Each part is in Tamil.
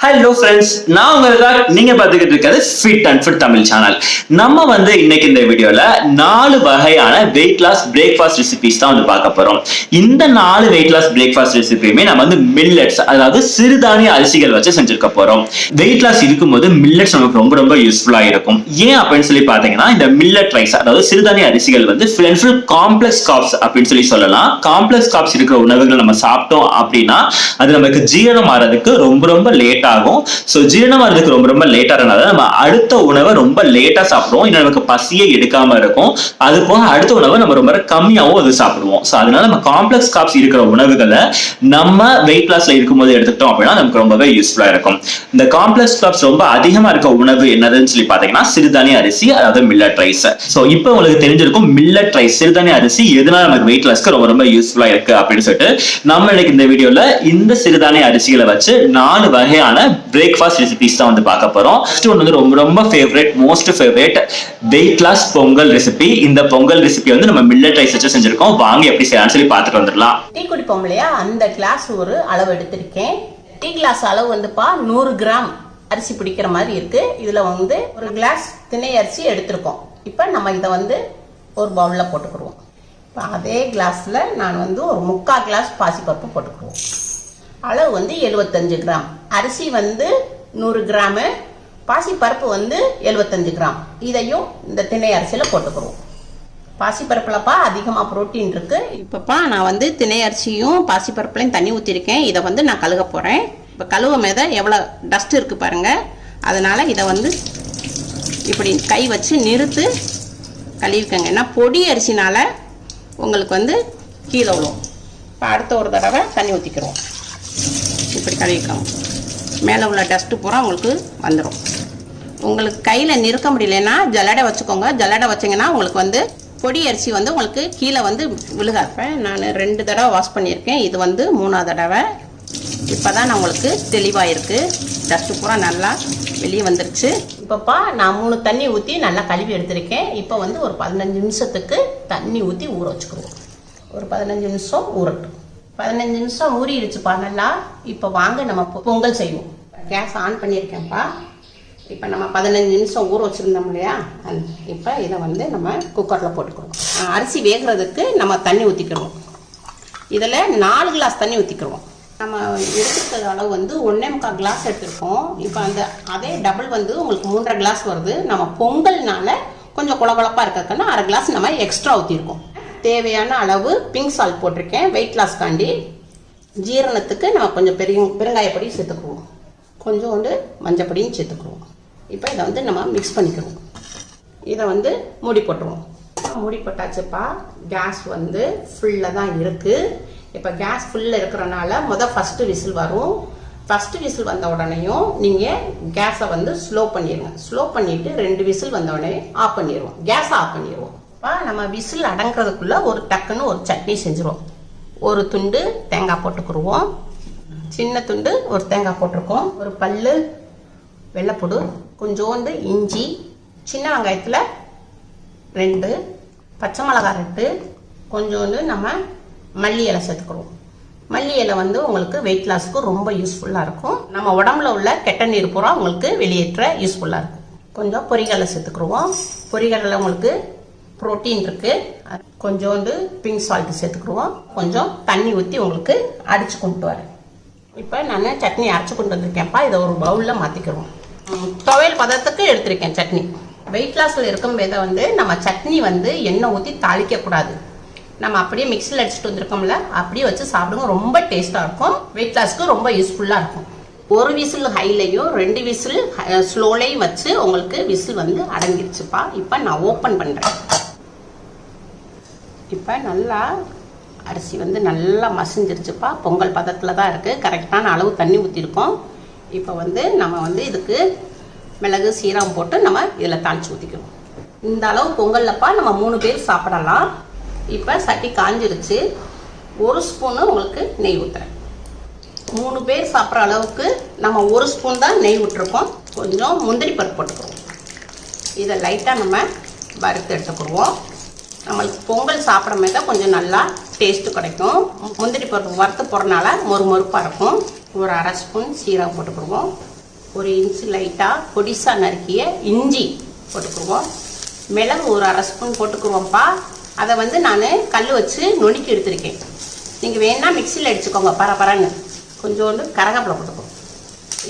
ஹலோ ஃப்ரெண்ட்ஸ், நான் உங்களுக்காக நீங்க பார்த்துக்கிட்டு இருக்கிறது fit and fit Tamil channel. நம்ம இன்னைக்கு இந்த வீடியோல 4 வகையான வெயிட் லாஸ் பிரேக்ஃபாஸ்ட் ரெசிபிஸ் தான் பார்க்க போறோம். இந்த 4 வெயிட் லாஸ் பிரேக்ஃபாஸ்ட் ரெசிபியுமே நம்ம மில்லட்ஸ், அதாவது சிறுதானிய அரிசிகள் வச்சு செஞ்சிருக்க போறோம். வெயிட் லாஸ் இருக்கும்போது மில்லட்ஸ் நமக்கு ரொம்ப ரொம்ப யூஸ்ஃபுல்லா இருக்கும். ஏன் அப்படின்னு சொல்லி பாத்தீங்கன்னா, இந்த மில்லட் ரைஸ் அதாவது சிறுதானிய அரிசிகள் full and full complex carbs அப்படின்னு சொல்லலாம். காம்ப்ளெக்ஸ் கார்ப்ஸ் இருக்கிற உணவுகள் நம்ம சாப்பிட்டோம் அப்படின்னா அது நமக்கு ஜீரணம் ஆறதுக்கு ரொம்ப ரொம்ப லேட் ஆகும். சோ ஜீரணம் ஆறதுக்கு ரொம்ப ரொம்ப லேட் ஆறனால நம்ம அடுத்த உணவை ரொம்ப லேட்டா சாப்பிடுவோம். இன்னும் நமக்கு பசியே எடுக்காம இருக்கும். அது போக அடுத்த உணவை நம்ம ரொம்ப கம்மியாவும் அது சாப்பிடுவோம். சோ அதனால நம்ம காம்ப்ளெக்ஸ் கார்ப்ஸ் இருக்கிற உணவுகளை நம்ம வெயிட் லாஸ்ல இருக்கும்போது எடுத்துக்கிட்டோம் அப்படின்னா நமக்கு ரொம்பவே யூஸ்ஃபுல்லா இருக்கும். இந்த காம்ப்ளெக்ஸ் கார்ப்ஸ் ரொம்ப அதிகமா இருக்க உணவு என்னதுன்னு சொல்லி பாத்தீங்கன்னா சிறுதானிய அரிசி, அதாவது மில்லட் ரைஸ். சோ இப்போ உங்களுக்கு தெரிஞ்சிருக்கும் மில்லட் ரைஸ் சிறுதானிய அரிசி எதனால நமக்கு வெயிட் லாஸ்க்கு ரொம்ப ரொம்ப யூஸ்ஃபுல்லா இருக்கு அப்படின்னு சொல்லிட்டு நம்ம இன்னைக்கு இந்த வீடியோல இந்த சிறுதானிய அரிசிகளை வச்சு 4 வகையான பிரேக்ஃபாஸ்ட் ரெசிபிஸ் தான் பார்க்க போறோம். ஃபர்ஸ்ட் ஒன்னு ரொம்ப ரொம்ப favourite, most favourite weight loss pongal recipe. இந்த பொங்கல் ரெசிபி நம்ம மில்லட் ரைஸ் வச்சு செஞ்சிருக்கோம். வாங்க எப்படி செய்யலாம்னு சொல்லி பார்த்துட்டு வந்துடலாம். டீ குடிப்போம் இல்லையா, அந்த கிளாஸ் ஒரு அளவு எடுத்திருக்கேன். டீ கிளாஸ் அளவு 100 கிராம் அரிசி பிடிக்கிற மாதிரி இருக்கு. இதுல ஒரு கிளாஸ் திணை அரிசி எடுத்திருக்கோம். இப்ப நம்ம இதை ஒரு பவுல்ல போட்டுக்கிடுவோம். இப்போ அதே கிளாஸ்ல நான் ஒரு 3/4 கிளாஸ் பாசிப்பருப்பு போட்டுக்கிடுவோம். அளவு 75 கிராம். அரிசி 100 கிராமு, பாசிப்பருப்பு 75 கிராம். இதையும் இந்த திணை அரிசியில போட்டுக்கிறோம். பாசிப்பருப்புலப்பா அதிகமாக புரோட்டீன் இருக்கு. இப்பப்பா நான் திணை அரிசியும் பாசிப்பருப்புலையும் தண்ணி ஊற்றிருக்கேன். இதை நான் கழுக போகிறேன். இப்போ கழுவ மேத எவ்வளோ டஸ்ட் இருக்கு பாருங்க. அதனால இதை இப்படி கை வச்சு நிறுத்து கழுவிக்கங்க. ஏன்னா பொடி அரிசினால உங்களுக்கு கீழே விழும். இப்போ அடுத்த ஒரு தடவை தண்ணி ஊற்றிக்கிறோம். இப்படி கழுவிக்கோங்க. மேலே உள்ள டஸ்ட்டு பூரா உங்களுக்கு வந்துடும். உங்களுக்கு கையில் நிறுக்க முடியலன்னா ஜல்லடை வச்சுக்கோங்க. ஜல்லடை வச்சிங்கன்னா உங்களுக்கு பொடி அரிசி உங்களுக்கு கீழே விழுகாப்ப. நான் 2 தடவை வாஷ் பண்ணியிருக்கேன். இது 3ஆவது தடவை. இப்போ தான் நான் உங்களுக்கு தெளிவாக இருக்குது. டஸ்ட்டு பூரா நல்லா வெளியே வந்துருச்சு. இப்போப்பா நான் 3 தண்ணி ஊற்றி நல்லா கழுவி எடுத்திருக்கேன். இப்போ ஒரு 15 நிமிஷத்துக்கு தண்ணி ஊற்றி ஊற வச்சுக்கிடுவோம். ஒரு 15 நிமிஷம் ஊறட்டும். 15 நிமிஷம் ஊறிடுச்சுப்பா நல்லா. இப்போ வாங்க நம்ம பொங்கல் செய்வோம். கேஸ் ஆன் பண்ணியிருக்கேன்ப்பா. இப்போ நம்ம 15 நிமிஷம் ஊற வச்சுருந்தோம் இல்லையா, இப்போ இதை நம்ம குக்கரில் போட்டுக்கிறோம். அரிசி வேகிறதுக்கு நம்ம தண்ணி ஊற்றிக்கிறோம். இதில் 4 கிளாஸ் தண்ணி ஊற்றிக்கிறோம். நம்ம எடுத்துக்கிற அளவு 1.25 கிளாஸ் எடுத்துருக்கோம். இப்போ அதே டபுள் உங்களுக்கு 3.5 கிளாஸ் வருது. நம்ம பொங்கல்னால கொஞ்சம் குழகுழப்பாக இருக்கிறதுனா 1/2 கிளாஸ் நம்ம எக்ஸ்ட்ரா ஊற்றிருக்கோம். தேவையான அளவு பிங்க் சால்ட் போட்டிருக்கேன் வெயிட் லாஸ்க்காண்டி. ஜீரணத்துக்கு நம்ம கொஞ்சம் பெருங்காயப்பொடி சேர்த்துக்குவோம். கொஞ்சோண்டு மஞ்சப்பொடியும் சேர்த்துக்குவோம். இப்போ இதை நம்ம மிக்ஸ் பண்ணிக்கிறோம். இதை மூடி போட்டுருவோம். மூடி போட்டாச்சுப்பா. கேஸ் ஃபுல்லாக தான் இருக்குது. இப்போ கேஸ் ஃபுல்லாக இருக்கிறனால ஃபஸ்ட்டு விசில் வரும். ஃபஸ்ட்டு விசில் வந்த உடனேயும் நீங்கள் கேஸை ஸ்லோ பண்ணிடுங்க. ஸ்லோ பண்ணிவிட்டு 2 விசில் வந்த உடனே ஆஃப் பண்ணிடுவோம். கேஸை ஆஃப் பண்ணிடுவோம். நம்ம விசில் அடங்குறதுக்குள்ள டக்குன்னு ஒரு சட்னி செஞ்சிருவோம். ஒரு துண்டு தேங்காய் போட்டுக்குருவோம். சின்ன துண்டு ஒரு தேங்காய் போட்டிருக்கோம். ஒரு பல்லு வெள்ளைப்பூடு, கொஞ்சோண்டு இஞ்சி, சின்ன வெங்காயத்தில் 2, பச்சை மிளகாய் 2, கொஞ்சோண்டு நம்ம மல்லி இலை சேர்த்துக்குருவோம். மல்லி இலை உங்களுக்கு வெயிட் லாஸ்க்கு ரொம்ப யூஸ்ஃபுல்லாக இருக்கும். நம்ம உடம்புல உள்ள கெட்ட நீர் பூரா உங்களுக்கு வெளியேற்ற யூஸ்ஃபுல்லாக இருக்கும். கொஞ்சம் பொரிகடலை சேர்த்துக்குருவோம். பொரிகடலை உங்களுக்கு புரோட்டீன் இருக்கு. கொஞ்சோண்டு பிங்க் சால்ட் சேர்த்துக்குருவோம். கொஞ்சம் தண்ணி ஊற்றி உங்களுக்கு அடிச்சு கொண்டு வரேன். இப்போ நான் சட்னி அரைச்சி கொண்டு வந்திருக்கேன்ப்பா. இதை ஒரு பவுலில் மாற்றிக்கிறோம். துவையல் பதத்துக்கு எடுத்திருக்கேன் சட்னி. வெயிட் லாஸில் இருக்கும்போது நம்ம சட்னி எண்ணெய் ஊற்றி தாளிக்கக்கூடாது. நம்ம அப்படியே மிக்சியில் அடிச்சுட்டு வந்திருக்கோம்ல, அப்படியே வச்சு சாப்பிடுங்க. ரொம்ப டேஸ்ட்டாக இருக்கும். வெயிட் லாஸ்க்கு ரொம்ப யூஸ்ஃபுல்லாக இருக்கும். ஒரு விசில் ஹைலையும் 2 விசில் ஸ்லோலையும் வச்சு உங்களுக்கு விசில் அடங்கிடுச்சுப்பா. இப்போ நான் ஓப்பன் பண்ணுறேன். இப்போ நல்லா அரிசி நல்லா மசிஞ்சிருச்சுப்பா. பொங்கல் பதத்தில் தான் இருக்குது. கரெக்டான அளவு தண்ணி ஊற்றிருக்கோம். இப்போ நம்ம இதுக்கு மிளகு சீரகம் போட்டு நம்ம இதில் தாளித்து ஊற்றிக்கிறோம். இந்த அளவு பொங்கல்லப்பா நம்ம 3 பேர் சாப்பிடலாம். இப்போ சட்டி காஞ்சிருச்சு. 1 ஸ்பூனு உங்களுக்கு நெய் ஊற்றுறேன். 3 பேர் சாப்பிட்ற அளவுக்கு நம்ம 1 ஸ்பூன் தான் நெய் விட்டுருக்கோம். கொஞ்சம் முந்திரி பருப்பு போட்டுக்கிறோம். இதை லைட்டாக நம்ம வறுத்து எடுத்துக்கிடுவோம். நம்மளுக்கு பொங்கல் சாப்பிட்ற மாதிரி தான் கொஞ்சம் நல்லா டேஸ்ட்டு கிடைக்கும். முந்திரி பருப்பு வறுத்து போடுறதுனால மொறுமொறுப்பாக இருக்கும். ஒரு அரை ஸ்பூன் சீரகம் போட்டுக்குருவோம். ஒரு இன்ச்சு லைட்டாக பொடிசாக நறுக்கிய இஞ்சி போட்டுக்குருவோம். மிளகு ஒரு அரை ஸ்பூன் போட்டுக்குருவோம்ப்பா. அதை வந்து நான் கல் வச்சு நுணுக்கி எடுத்துருக்கேன். நீங்கள் வேணால் மிக்சியில் அடிச்சுக்கோங்க பரபரன்னு. கொஞ்சோண்டு கரகப்பில் போட்டுக்குவோம்.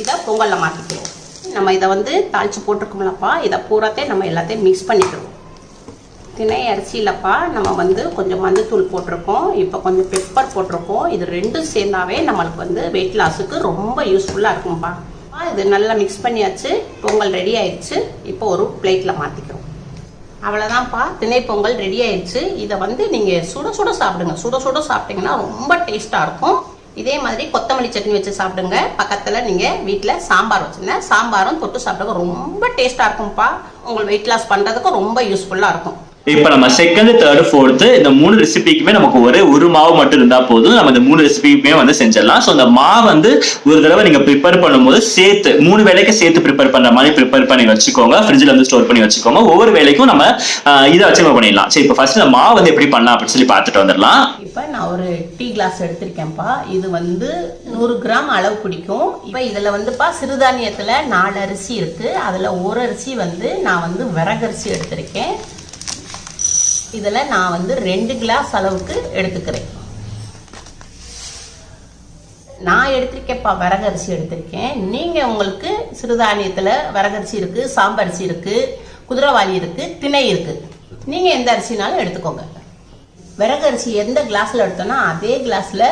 இதை பொங்கலில் மாற்றிக்குவோம். நம்ம இதை வந்து தாளித்து போட்டிருக்கோம்லப்பா, இதை பூராத்தையும் நம்ம எல்லாத்தையும் மிக்ஸ் பண்ணிக்கிறோம். திணை அரிசியிலப்பா நம்ம வந்து கொஞ்சம் மஞ்சத்தூள் போட்டிருக்கோம், இப்போ கொஞ்சம் பெப்பர் போட்டிருக்கோம். இது ரெண்டும் சேர்ந்தாவே நம்மளுக்கு வந்து வெயிட் லாஸுக்கு ரொம்ப யூஸ்ஃபுல்லாக இருக்கும்ப்பா. இது நல்லா மிக்ஸ் பண்ணியாச்சு. பொங்கல் ரெடி ஆயிடுச்சு. இப்போ ஒரு பிளேட்டில் மாற்றிக்கிறோம். அவ்வளோதான்ப்பா, திணை பொங்கல் ரெடி ஆயிடுச்சு. இதை வந்து நீங்கள் சுட சுட சாப்பிடுங்க. சுட சுட சாப்பிட்டீங்கன்னா ரொம்ப டேஸ்ட்டாக இருக்கும். இதே மாதிரி கொத்தமல்லி சட்னி வச்சு சாப்பிடுங்க. பக்கத்தில் நீங்கள் வீட்டில் சாம்பார் வச்சுருங்க, சாம்பாரும் தொட்டு சாப்பிடுங்க. ரொம்ப டேஸ்ட்டாக இருக்கும்ப்பா. உங்களுக்கு வெயிட் லாஸ் பண்ணுறதுக்கு ரொம்ப யூஸ்ஃபுல்லாக இருக்கும். இப்ப நம்ம செகண்ட், தேர்ட், ஃபோர்த் இந்த 3 ரெசிபிக்குமே நமக்கு ஒரு மாவு மட்டும் இருந்தா போதும். நம்ம இந்த 3 ரெசிபிக்குமே வந்து செஞ்சிடலாம். ஸோ இந்த மாவு வந்து ஒரு தடவை நீங்க ப்ரிப்பேர் பண்ணும்போது சேர்த்து 3 வேலைக்கு சேர்த்து ப்ரிப்பேர் பண்ற மாதிரி ப்ரிப்பேர் பண்ணி வச்சுக்கோங்க. ஃப்ரிட்ஜில் வந்து ஸ்டோர் பண்ணி வச்சுக்கோங்க. ஒவ்வொரு வேலைக்கும் நம்ம இதை வச்சு பண்ணிடலாம். சரி, இப்போ ஃபர்ஸ்ட் இந்த மாவு வந்து எப்படி பண்ணலாம் அப்படின்னு சொல்லி பார்த்துட்டு வந்துடலாம். இப்போ நான் ஒரு டீ கிளாஸ் எடுத்திருக்கேன்ப்பா. இது வந்து 100 கிராம் அளவு பிடிக்கும். இப்போ இதில் வந்துப்பா சிறுதானியத்தில் 4 அரிசி இருக்கு. அதில் ஒரு அரிசி வந்து நான் வந்து விறகரிசி எடுத்திருக்கேன். இதில் நான் வந்து 2 கிளாஸ் அளவுக்கு எடுத்துக்கிறேன். நான் எடுத்திருக்கேன்ப்பா, விறகரிசி எடுத்திருக்கேன். நீங்கள் உங்களுக்கு சிறுதானியத்தில் விறகரிசி இருக்குது, சாம்பரிசி இருக்குது, குதிரைவாளி இருக்குது, திணை இருக்குது. நீங்கள் எந்த அரிசினாலும் எடுத்துக்கோங்க. விறகரிசி எந்த கிளாஸில் எடுத்தோன்னா அதே கிளாஸில்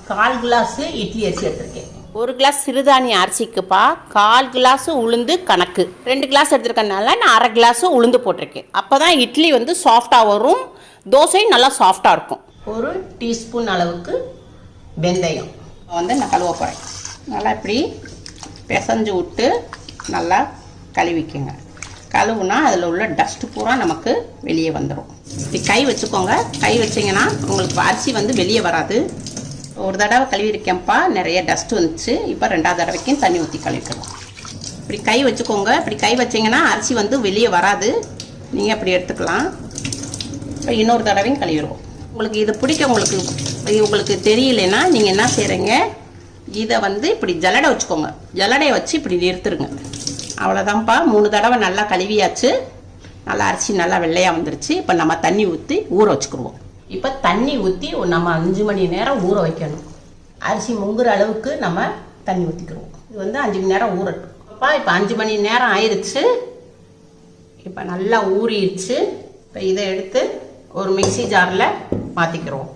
1/4 கிளாஸு இட்லி அரிசி எடுத்திருக்கேன். 1 கிளாஸ் சிறுதானிய அரிசிக்குப்பா 1/4 கிளாஸ் உளுந்து கணக்கு. 2 கிளாஸ் எடுத்துருக்கனால நான் 1/2 கிளாஸ் உளுந்து போட்டிருக்கேன். அப்போ தான் இட்லி வந்து சாஃப்டாக வரும், தோசையும் நல்லா சாஃப்டாக இருக்கும். 1 டீஸ்பூன் அளவுக்கு வெந்தயம் வந்து நான் கழுவ போகிறேன். நல்லா இப்படி பிசைஞ்சு விட்டு நல்லா கழுவிக்கோங்க. கழுவுனா அதில் உள்ள டஸ்ட்டு பூரா நமக்கு வெளியே வந்துடும். இப்படி கை வச்சுக்கோங்க. கை வச்சிங்கன்னா உங்களுக்கு அரிசி வந்து வெளியே வராது. ஒரு தடவை கழுவிருக்கேன்ப்பா, நிறைய டஸ்ட் வந்துச்சு. இப்போ 2வது தடவைக்கும் தண்ணி ஊற்றி கழுவிக்கலாம். இப்படி கை வச்சுக்கோங்க. இப்படி கை வச்சிங்கன்னா அரிசி வந்து வெளியே வராது. நீங்கள் அப்படி எடுத்துக்கலாம். இப்போ இன்னொரு தடவையும் கழுவிடுவோம். உங்களுக்கு இது பிடிக்க உங்களுக்கு தெரியலன்னா நீங்கள் என்ன செய்கிறீங்க, இதை வந்து இப்படி ஜல்லடை வச்சுக்கோங்க. ஜல்லடையை வச்சு இப்படி நிறுத்துருங்க. அவ்வளோதான்ப்பா. 3 தடவை நல்லா கழுவியாச்சு. நல்லா அரிசி நல்லா வெள்ளையாக வந்துருச்சு. இப்போ நம்ம தண்ணி ஊற்றி ஊற வச்சுக்கிடுவோம். இப்போ தண்ணி ஊற்றி நம்ம 5 மணி நேரம் ஊற வைக்கணும். அரிசி முங்குற அளவுக்கு நம்ம தண்ணி ஊற்றிக்கிடுவோம். இது வந்து 5 மணி நேரம் ஊறட்டும். இப்போ 5 மணி நேரம் ஆயிடுச்சு. இப்போ நல்லா ஊறிடுச்சு. இப்போ இதை எடுத்து ஒரு மிக்சி ஜாரில் மாற்றிக்கிடுவோம்.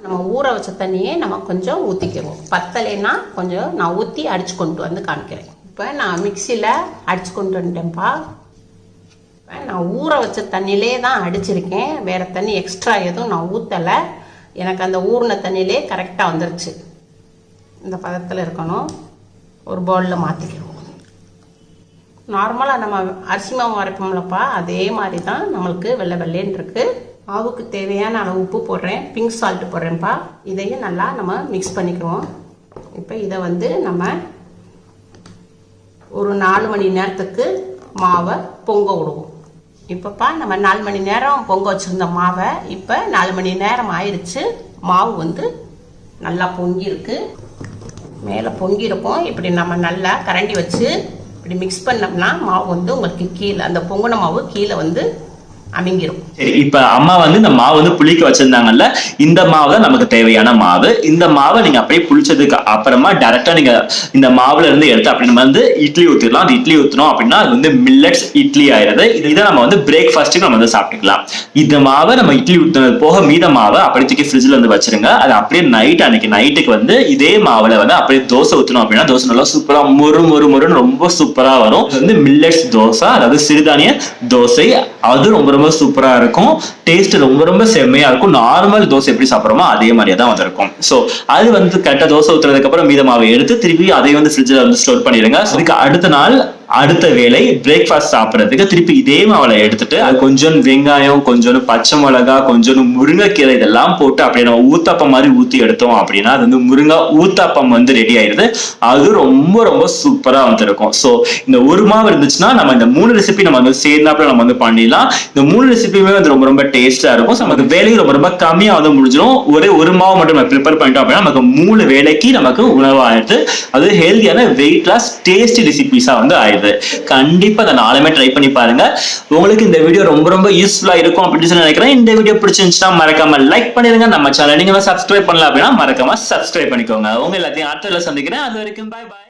நம்ம ஊற வச்ச தண்ணியே நம்ம கொஞ்சம் ஊற்றிக்கிடுவோம். பத்தலைன்னா கொஞ்சம் நான் ஊற்றி அடித்து கொண்டு வந்து காமிக்கிறேன். இப்போ நான் மிக்சியில் அடித்து கொண்டு வந்துட்டேன்ப்பா. நான் ஊற வச்ச தண்ணியிலே தான் அடிச்சிருக்கேன். வேறு தண்ணி எக்ஸ்ட்ரா எதுவும் நான் ஊற்றலை. எனக்கு அந்த ஊறின தண்ணியிலே கரெக்டாக வந்துருச்சு. இந்த பதத்தில் இருக்கணும். ஒரு பவுலில் மாற்றிக்கிடுவோம். நார்மலாக நம்ம அரிசி மாவு அரைப்போம்லப்பா, அதே மாதிரி தான் நம்மளுக்கு வெள்ளை வெள்ளைன்னு இருக்குது. மாவுக்கு தேவையான அளவு உப்பு போடுறேன், பிங்க் சால்ட்டு போடுறேன்ப்பா. இதையும் நல்லா நம்ம மிக்ஸ் பண்ணிக்குவோம். இப்போ இதை வந்து நம்ம ஒரு 4 மணி நேரத்துக்கு மாவை பொங்க விடுவோம். இப்போப்பா நம்ம 4 மணி நேரம் பொங்க வச்சுருந்த மாவை இப்போ 4 மணி நேரம் ஆயிடுச்சு. மாவு வந்து நல்லா பொங்கியிருக்கு. மேலே பொங்கியிருக்கும். இப்படி நம்ம நல்லா கரண்டி வச்சு இப்படி மிக்ஸ் பண்ணோம்னா மாவு வந்து உங்களுக்கு கீழே அந்த பொங்கின மாவு கீழே வந்து அமைங்கிரும். சரி, இப்ப அம்மா வந்து இந்த மாவு வந்து புளிக்க வச்சிருந்தாங்கல்ல, இந்த மாவு தான் நமக்கு தேவையான மாவு. இந்த மாவை நீங்க அப்படியே புளிச்சதுக்கு அப்புறமா டைரக்டா நீங்க இந்த மாவுல இருந்து எடுத்து அப்படி நம்ம வந்து இட்லி ஊத்திடலாம். அது இட்லி ஊத்தணும் அப்படின்னா அது வந்து மில்லட்ஸ் இட்லி ஆயிடுது. இதை நம்ம வந்து பிரேக்ஃபாஸ்ட்டுக்கு நம்ம வந்து சாப்பிட்டுக்கலாம். இந்த மாவை நம்ம இட்லி ஊத்துனது போக மீத மாவை அப்படியே தூக்கி ஃப்ரிட்ஜ்ல வந்து வச்சிருங்க. அது அப்படியே அன்னைக்கு நைட்டுக்கு வந்து இதே மாவுல வந்து அப்படியே தோசை ஊத்தணும் அப்படின்னா தோசை நல்லா சூப்பரா முறுன்னு ரொம்ப சூப்பரா வரும். இது வந்து மில்லட்ஸ் தோசை, அதாவது சிறுதானிய தோசை. அது ரொம்ப ரொம்ப சூப்பரா இருக்கும். டேஸ்ட் ரொம்ப செம்மையா இருக்கும். நார்மல் தோசை எப்படி சாப்பிடுறோமோ அதே மாதிரியே தான் வந்து இருக்கும். சோ அது வந்து கரெக்டா தோசை ஊத்துறதுக்கு அப்புறம் மீத மாவை எடுத்து திருப்பி அதை வந்து ஃப்ரிட்ஜ்ல வந்து ஸ்டோர் பண்ணிடுங்க. அதுக்கு அடுத்த நாள் அடுத்த வேளை பிரேக்ஃபாஸ்ட் சாப்பிடறதுக்கு திருப்பி இதே மாவுல எடுத்துட்டு அது கொஞ்சம் வெங்காயம், கொஞ்சம் பச்சை மிளகா, கொஞ்சம் முருங்கைக்கீரை இதெல்லாம் போட்டு அப்படியே நம்ம ஊத்தாப்பம் மாதிரி ஊத்தி எடுத்தோம் அப்படின்னா அது வந்து முருங்கை ஊத்தாப்பம் வந்து ரெடி ஆயிருது. அது ரொம்ப ரொம்ப சூப்பரா வந்து இருக்கும். சோ இந்த ஒரு மாவு இருந்துச்சுன்னா நம்ம இந்த 3 ரெசிபி நம்ம வந்து சேர்ந்தாப்புல நம்ம வந்து பண்ணிடலாம். இந்த 3 ரெசிபியுமே வந்து ரொம்ப ரொம்ப டேஸ்டா இருக்கும். நமக்கு வேலையும் ரொம்ப ரொம்ப கம்மியா வந்து முடிஞ்சிடும். ஒரே ஒரு மாவு மட்டும் நம்ம ப்ரிப்பேர் பண்ணிட்டோம் அப்படின்னா நமக்கு 3 வேளைக்கு நமக்கு உணவு ஆயிடுது. அது ஹெல்தியான வெயிட் லாஸ் டேஸ்டி ரெசிபிஸா வந்து ஆயிடுது. கண்டிப்பா அந்த 4மே ட்ரை பண்ணி பாருங்க. உங்களுக்கு இந்த வீடியோ ரொம்ப ரொம்ப யூஸ்ஃபுல்லா இருக்கும் அப்படின்னு சொல்லி நினைக்கிறேன். இந்த வீடியோ பிடிச்சிருந்துச்சுன்னா மறக்காம லைக் பண்ணிருங்க. நம்ம சேனல் நீங்க சப்ஸ்கிரைப் பண்ணல அப்படின்னா மறக்காம சப்ஸ்கிரைப் பண்ணிக்கோங்க. உங்க எல்லாத்தையும் அடுத்த சந்திக்கிறேன். அது வரைக்கும் பை பை.